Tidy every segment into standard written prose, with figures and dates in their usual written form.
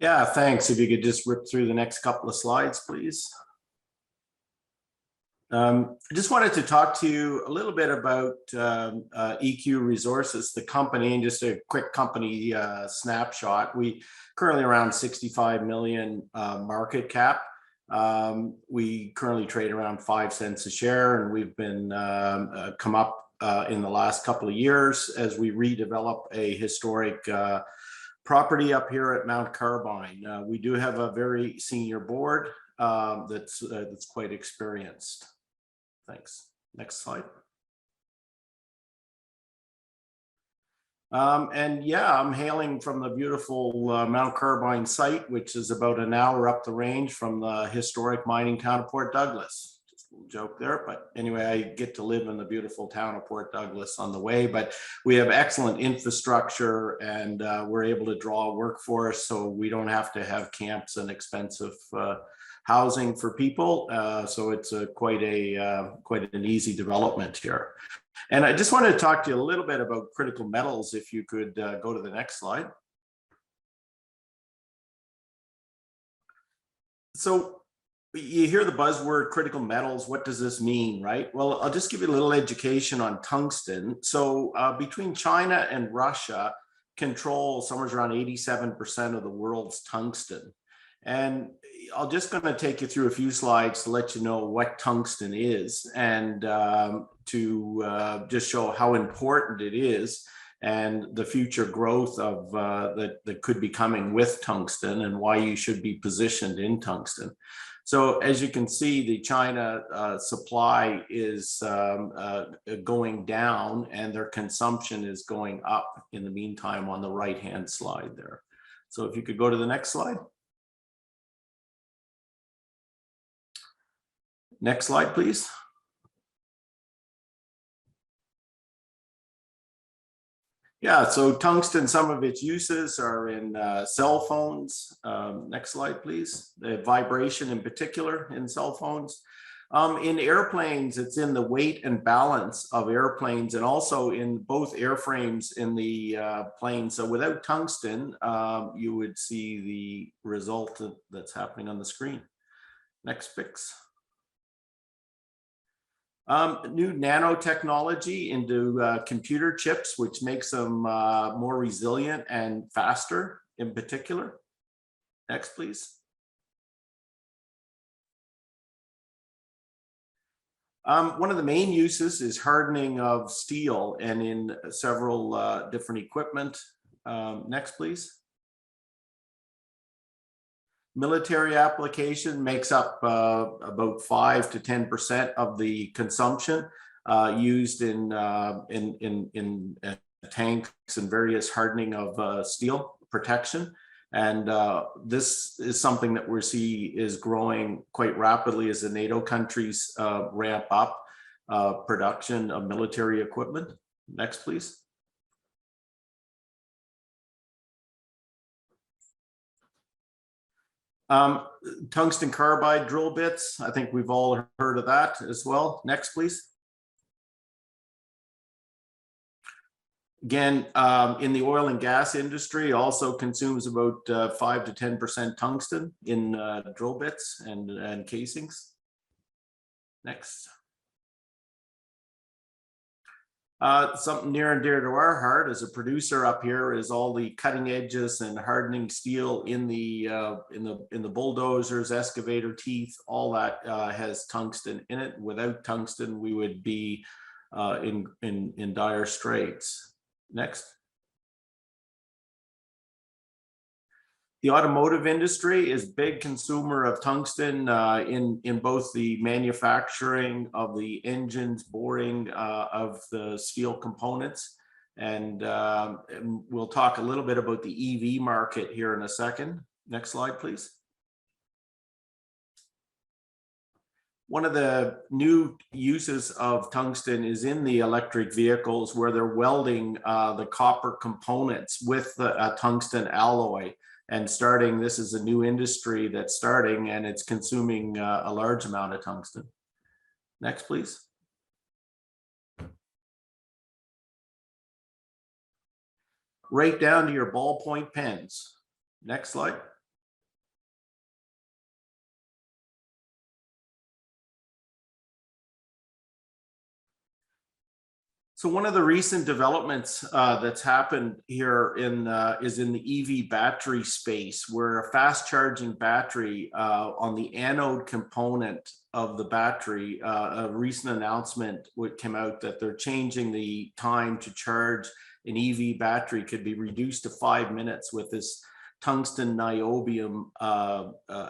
Yeah, thanks. If you could just rip through the next couple of slides, please. I just wanted to talk to you a little bit about EQ Resources, the company, and just a quick company snapshot. We currently around 65 million market cap. We currently trade around 5 cents a share, and we've been come up in the last couple of years as we redevelop a historic property up here at Mt Carbine. We do have a very senior board that's quite experienced. Thanks. Next slide. And yeah, I'm hailing from the beautiful Mt Carbine site, which is about an hour up the range from the historic mining town of Port Douglas. Just a little joke there, but anyway, I get to live in the beautiful town of Port Douglas on the way. But we have excellent infrastructure, and we're able to draw a workforce, so we don't have to have camps and expensive housing for people. So it's quite an easy development here. And I just wanted to talk to you a little bit about critical metals, if you could go to the next slide. So you hear the buzzword critical metals. What does this mean, right? Well, I'll just give you a little education on tungsten. So between China and Russia control somewhere around 87% of the world's tungsten. And I'm just going to take you through a few slides to let you know what tungsten is, and to just show how important it is and the future growth of that could be coming with tungsten, and why you should be positioned in tungsten. So as you can see, the China supply is going down, and their consumption is going up in the meantime on the right-hand slide there. So if you could go to the next slide. Next slide, please. Yeah, so tungsten, some of its uses are in cell phones. Next slide, please. The vibration in particular in cell phones. In airplanes, it's in the weight and balance of airplanes, and also in both airframes in the plane. So without tungsten, you would see the result that's happening on the screen. Next pics. New nanotechnology into computer chips, which makes them more resilient and faster in particular. Next, please. One of the main uses is hardening of steel, and in several different equipment. Next, please. Military application makes up about 5 to 10% of the consumption used in tanks and various hardening of steel protection. And this is something that we see is growing quite rapidly as the NATO countries ramp up production of military equipment. Next, please. Tungsten carbide drill bits. I think we've all heard of that as well. Next, please. Again, in the oil and gas industry, also consumes about 5 to 10% tungsten in drill bits and casings. Next. Something near and dear to our heart as a producer up here is all the cutting edges and hardening steel in the bulldozers, excavator teeth. All that has tungsten in it. Without tungsten, we would be in dire straits. Next. The automotive industry is a big consumer of tungsten in both the manufacturing of the engines, boring of the steel components. And we'll talk a little bit about the EV market here in a second. Next slide, please. One of the new uses of tungsten is in the electric vehicles, where they're welding the copper components with a tungsten alloy. And this is a new industry that's starting, and it's consuming a large amount of tungsten. Next, please. Right down to your ballpoint pens. Next slide. So one of the recent developments that's happened here is in the EV battery space, where a fast charging battery on the anode component of the battery, a recent announcement came out that they're changing the time to charge an EV battery could be reduced to 5 minutes with this tungsten niobium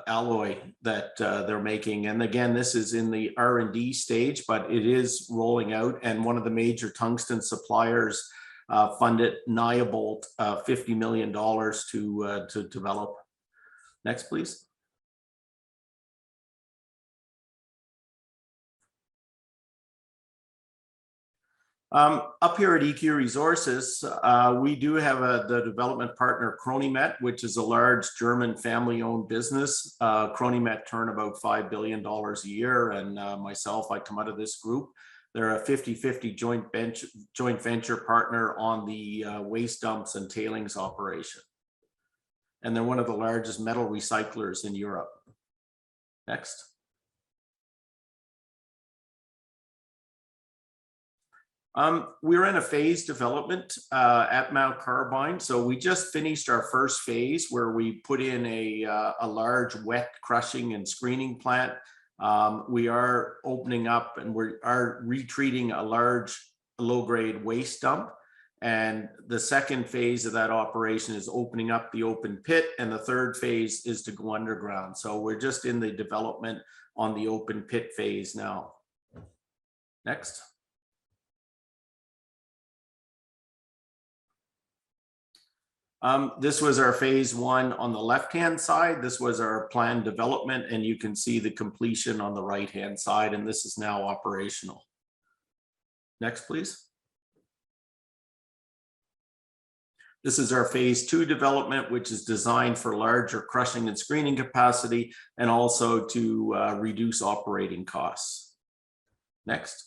alloy that they're making. And again, this is in the R&D stage, but it is rolling out. And one of the major tungsten suppliers funded Niobolt $50 million to develop. Next, please. Up here at EQ Resources, we do have the development partner Cronimet, which is a large German family-owned business. Cronimet turn about $5 billion a year, and myself, I come out of this group. They're a 50-50 joint venture partner on the waste dumps and tailings operation. And they're one of the largest metal recyclers in Europe. Next. We're in a phase development at Mt Carbine. So we just finished our first phase where we put in a large wet crushing and screening plant. We are opening up and we are retreating a large low-grade waste dump. And the second phase of that operation is opening up the open pit. And the third phase is to go underground. So we're just in the development on the open pit phase now. Next. This was our phase one on the left-hand side. This was our planned development, and you can see the completion on the right-hand side, and this is now operational. Next, please. This is our phase two development, which is designed for larger crushing and screening capacity and also to reduce operating costs. Next.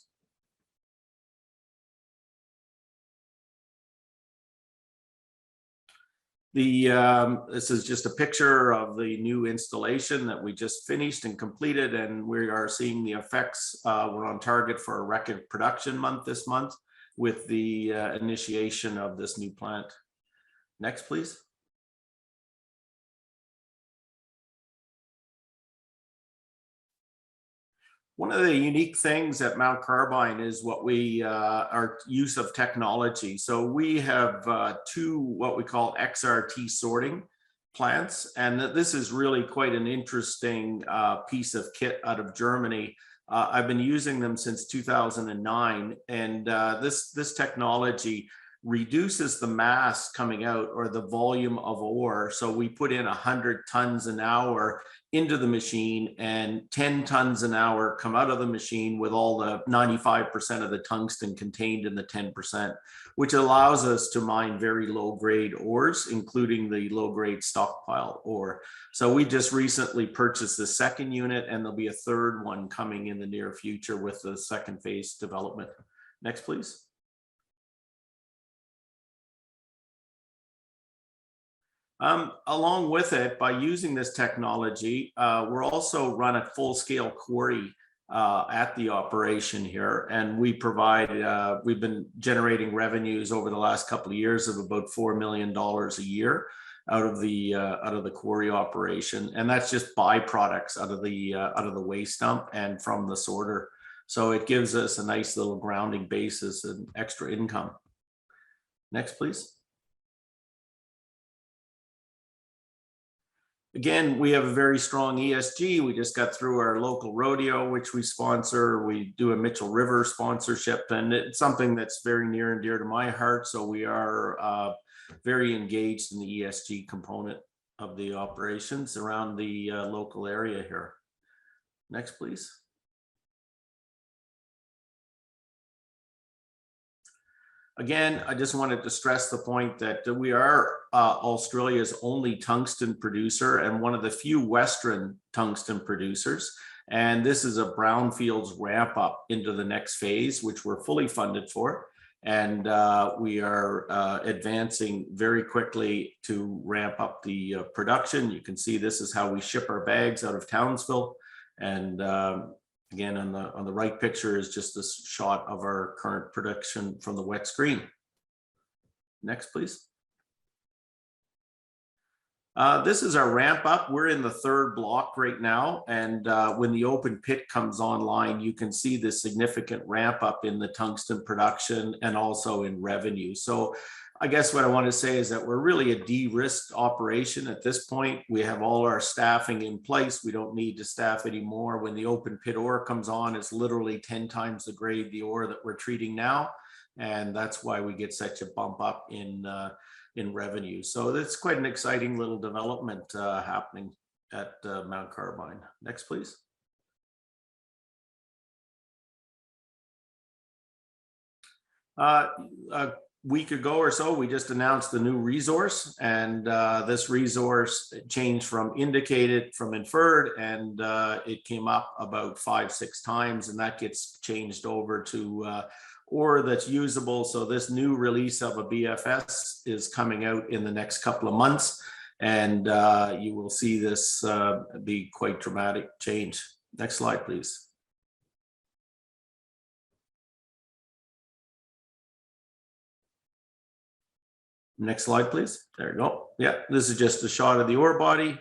This is just a picture of the new installation that we just finished and completed, and we are seeing the effects. We're on target for a record production month this month with the initiation of this new plant. Next, please. One of the unique things at Mt Carbine is what we our use of technology. So we have two what we call Xrt Sorting Plants, and this is really quite an interesting piece of kit out of Germany. I've been using them since 2009, and this technology reduces the mass coming out or the volume of ore. So we put in 100 tons an hour into the machine and 10 tons an hour come out of the machine with all the 95% of the tungsten contained in the 10%, which allows us to mine very low grade ores, including the low grade stockpile ore. So we just recently purchased the second unit, and there'll be a third one coming in the near future with the second phase development. Next, please. Along with it, by using this technology, we're also run a full-scale quarry at the operation here, and we provide. We've been generating revenues over the last couple of years of about $4 million a year out of the quarry operation, and that's just byproducts out of the waste dump and from the sorter. So it gives us a nice little grounding basis and extra income. Next, please. Again, we have a very strong ESG. We just got through our local rodeo, which we sponsor. We do a Mitchell River sponsorship, and it's something that's very near and dear to my heart. So we are very engaged in the ESG component of the operations around the local area here. Next, please. Again, I just wanted to stress the point that we are Australia's only tungsten producer and one of the few Western tungsten producers. And this is a brownfields ramp up into the next phase, which we're fully funded for. And we are advancing very quickly to ramp up the production. You can see this is how we ship our bags out of Townsville. And Again, on the right picture is just this shot of our current production from the wet screen. Next, please. This is our ramp up. We're in the third block right now. And when the open pit comes online, you can see the significant ramp up in the tungsten production and also in revenue. So I guess what I want to say is that we're really a de-risked operation at this point. We have all our staffing in place. We don't need to staff anymore. When the open pit ore comes on, it's literally 10 times the grade the ore that we're treating now. And that's why we get such a bump up in revenue. So that's quite an exciting little development happening at Mt Carbine. Next, please. A week ago or so, we just announced the new resource, and this resource changed from indicated from inferred, and it came up about 5-6 times, and that gets changed over to ore that's usable. So this new release of a BFS is coming out in the next couple of months, and you will see this be quite dramatic change. Next slide, please. Next slide, please. There you go. Yeah, this is just a shot of the ore body.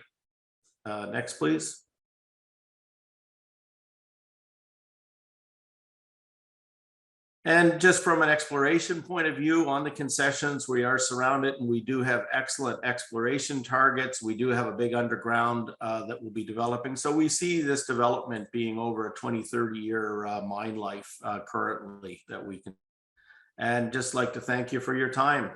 Next, please. And just from an exploration point of view on the concessions, we are surrounded, and we do have excellent exploration targets. We do have a big underground that we'll be developing. So we see this development being over a 20-30 year mine life currently that we can. And just like to thank you for your time.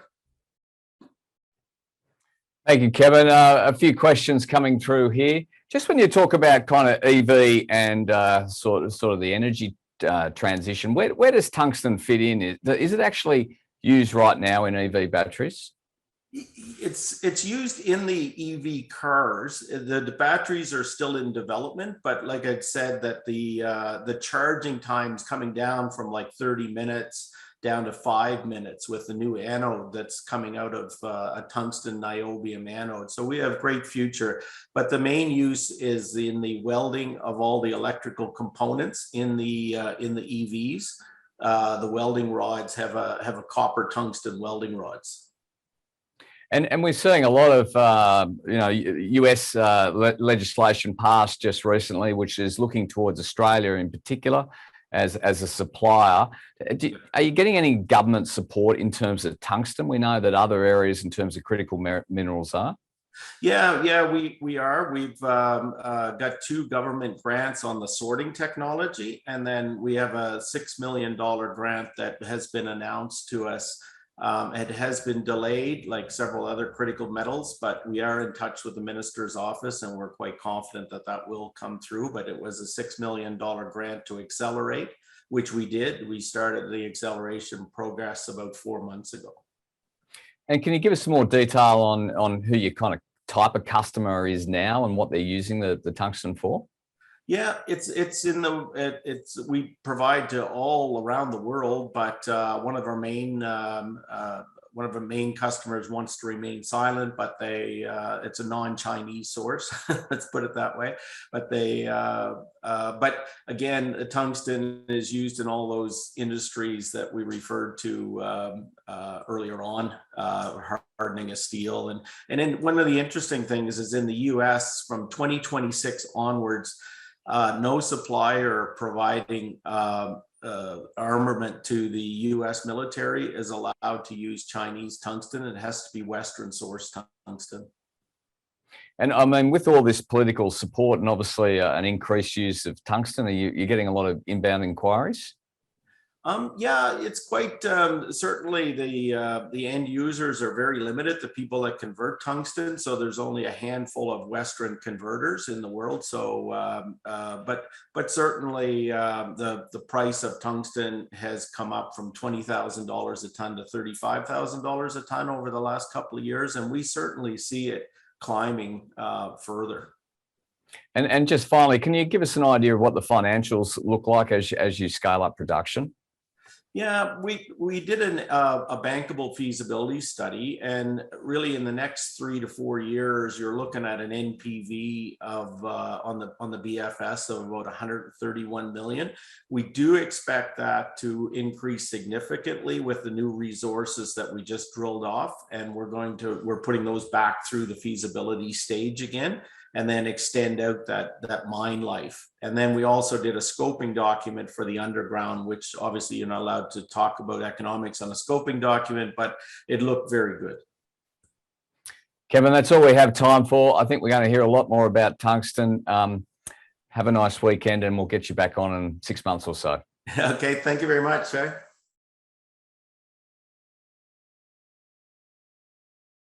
Thank you, Kevin. A few questions coming through here. Just when you talk about kind of EV and sort of the energy transition, where does tungsten fit in? Is it actually used right now in EV batteries? It's used in the EV cars. The batteries are still in development, but like I said, that the charging time's coming down from like 30 minutes down to 5 minutes with the new anode that's coming out of a tungsten niobium anode. So we have great future, but the main use is in the welding of all the electrical components in the EVs. The welding rods have a copper tungsten welding rods. And we're seeing a lot of US legislation passed just recently, which is looking towards Australia in particular as a supplier. Are you getting any government support in terms of tungsten? We know that other areas in terms of critical minerals are. Yeah, we are. We've got 2 government grants on the sorting technology, and then we have a $6 million grant that has been announced to us. It has been delayed like several other critical metals, but we are in touch with the minister's office, and we're quite confident that that will come through. But it was a $6 million grant to accelerate, which we did. We started the acceleration progress about 4 months ago. And can you give us some more detail on who your kind of type of customer is now and what they're using the tungsten for? Yeah, we provide to all around the world, but one of our main customers wants to remain silent, but it's a non-Chinese source. Let's put it that way. But but again, tungsten is used in all those industries that we referred to earlier on, hardening of steel, and then one of the interesting things is in the U.S. from 2026 onwards. No supplier providing armament to the U.S. military is allowed to use Chinese tungsten. It has to be Western sourced tungsten. And I mean, with all this political support and obviously an increased use of tungsten, you're getting a lot of inbound inquiries? Yeah, it's quite certainly the end users are very limited, the people that convert tungsten. So there's only a handful of Western converters in the world. So, but certainly the price of tungsten has come up from $20,000 a ton to $35,000 a ton over the last couple of years, and we certainly see it climbing further. And just finally, can you give us an idea of what the financials look like as you scale up production? Yeah, we did a bankable feasibility study, and really in the next 3 to 4 years, you're looking at an NPV of on the BFS of about 131 million. We do expect that to increase significantly with the new resources that we just drilled off, and we're putting those back through the feasibility stage again, and then extend out that mine life. And then we also did a scoping document for the underground, which obviously you're not allowed to talk about economics on a scoping document, but it looked very good. Kevin, that's all we have time for. I think we're going to hear a lot more about tungsten. Have a nice weekend, and we'll get you back on in 6 months or so. Okay, thank you very much, sir.